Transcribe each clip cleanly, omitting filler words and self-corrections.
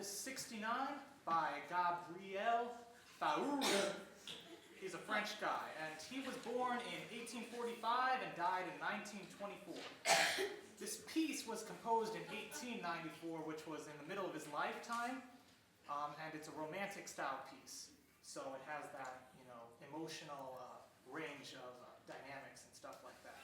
Opus 69 by Gabriel Fauré. He's a French guy, and he was born in 1845 and died in 1924. This piece was composed in 1894, which was in the middle of his lifetime, and it's a romantic style piece. So it has that, emotional range of dynamics and stuff like that.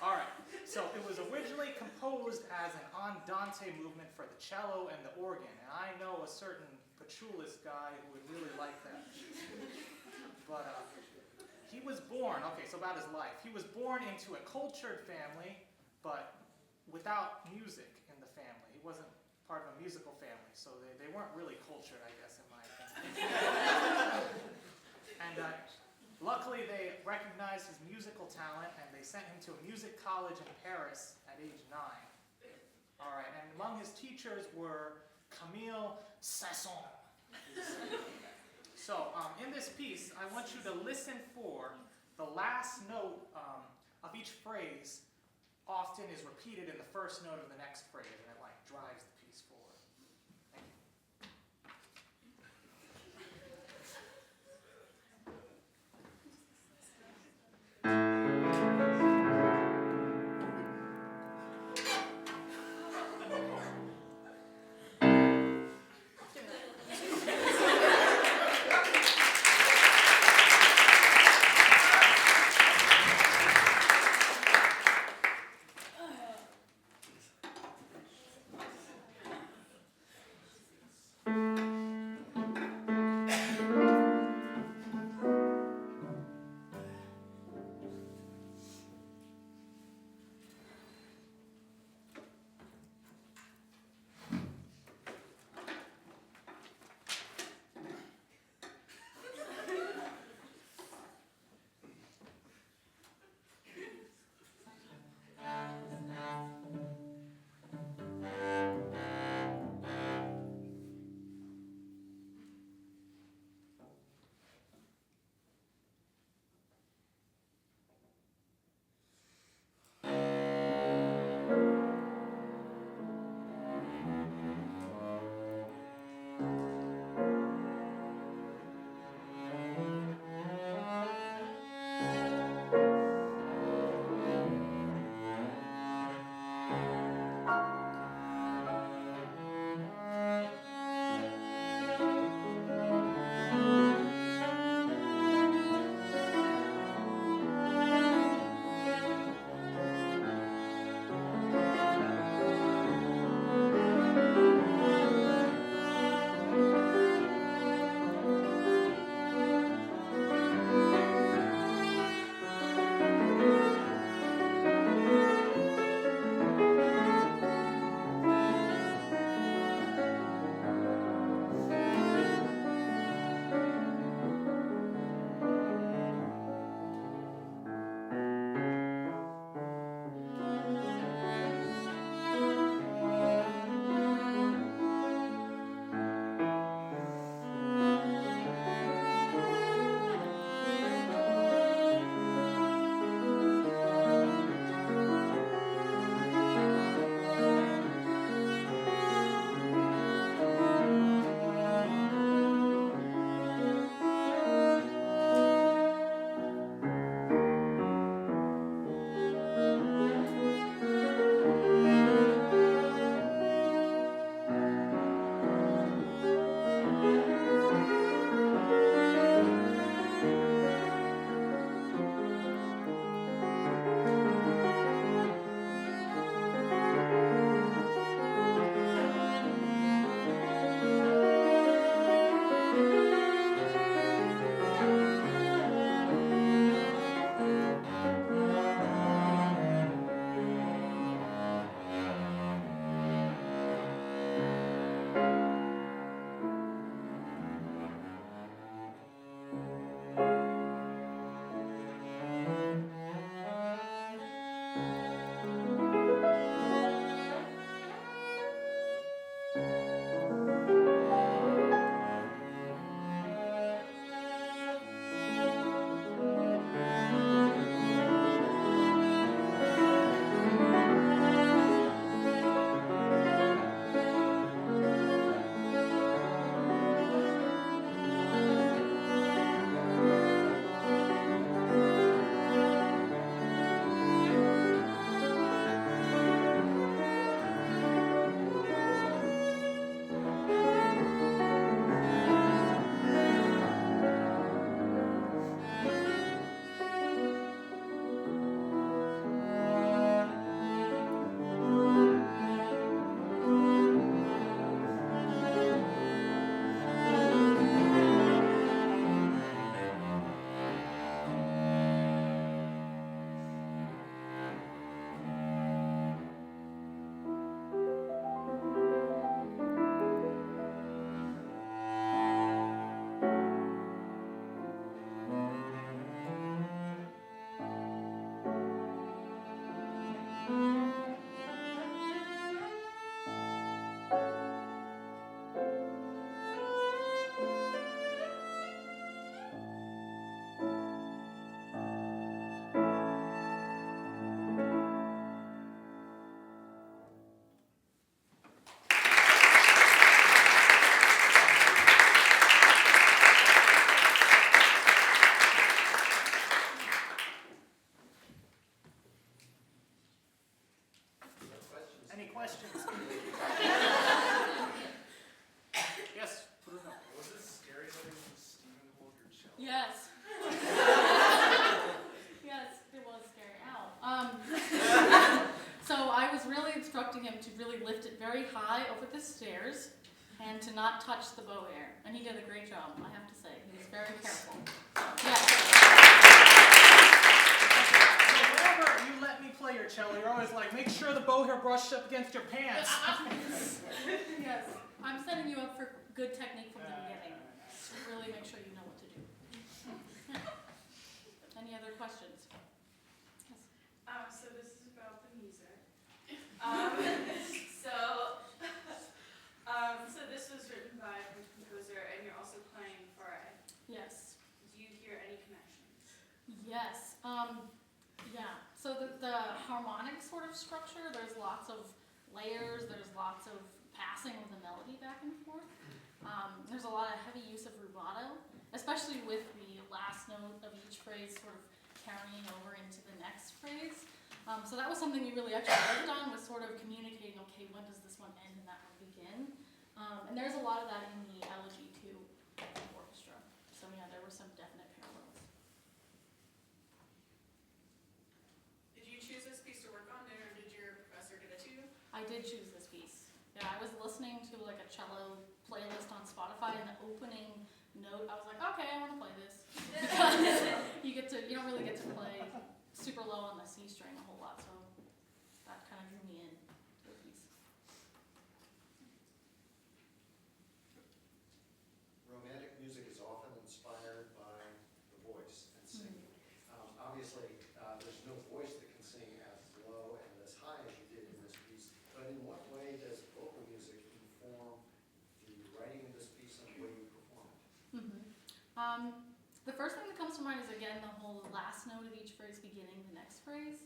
All right, so it was originally composed as an andante movement for the cello and the organ, and I know a certain patchoulist guy who would really like that. But he was born, so about his life. He was born into a cultured family, but without music in the family. He wasn't part of a musical family, so they weren't really cultured, I guess, in my opinion. And luckily, they recognized his musical talent, and they sent him to a music college in Paris at age 9. All right, and among his teachers were Camille Sasson. So, in this piece, I want you to listen for the last note of each phrase often is repeated in the first note of the next phrase, and it drives the piece forward. Thank you. questions? Yes, Bruno. Was it scary letting Steven hold your cello? Yes. Yes, it was scary. Ow. So I was really instructing him to really lift it very high over the stairs and to not touch the bow hair. And he did a great job, I have to say. He was very careful. Yes. So whenever you let me play your cello, you're always like, make sure the bow hair brushed up against your pants. Yes. I'm setting you up for good technique from the beginning. So really make sure you know what to do. Any other questions? Yes. So this is about the music. So this was written by a French composer, and you're also playing Fauré. Yes. Do you hear any connections? Yes. Yeah. So the harmonic sort of structure, there's lots of layers, there's lots of passing of the melody back and forth. There's a lot of heavy use of rubato, especially with the last note of each phrase sort of carrying over into the next phrase. So that was something we really actually worked on, was sort of communicating, okay, when does this one end and that one begin? And there's a lot of that in the Elegy 2 orchestra. So yeah, there were some definite parallels. Did you choose this piece to work on, or did your professor give it to you? I did choose this piece. Yeah, I was listening to like a cello playlist on Spotify, and the opening note, I was like, okay, I want to play this. Because you don't really get to play super low on the C string a whole lot, so that kind of drew me in to the piece. Romantic music is often inspired by the voice and singing. Obviously, there's no voice that can sing as low and as high as you did in this piece, but in what way does vocal music inform the writing of this piece and the way you perform it? The first thing that comes to mind is, again, the whole last note of each phrase beginning the next phrase.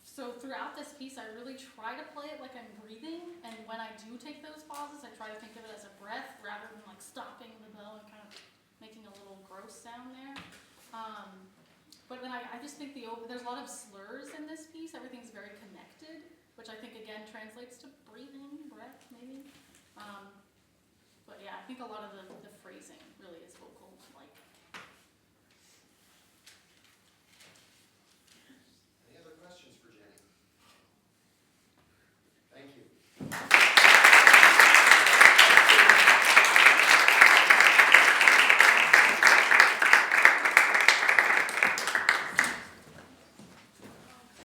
So throughout this piece, I really try to play it like I'm breathing, and when I do take those pauses, I try to think of it as a breath rather than like stopping the bow and kind of making a little gross sound there. But then I just think there's a lot of slurs in this piece. Everything's very connected, which I think, again, translates to breathing, breath, maybe. But yeah, I think a lot of the phrasing really is vocal.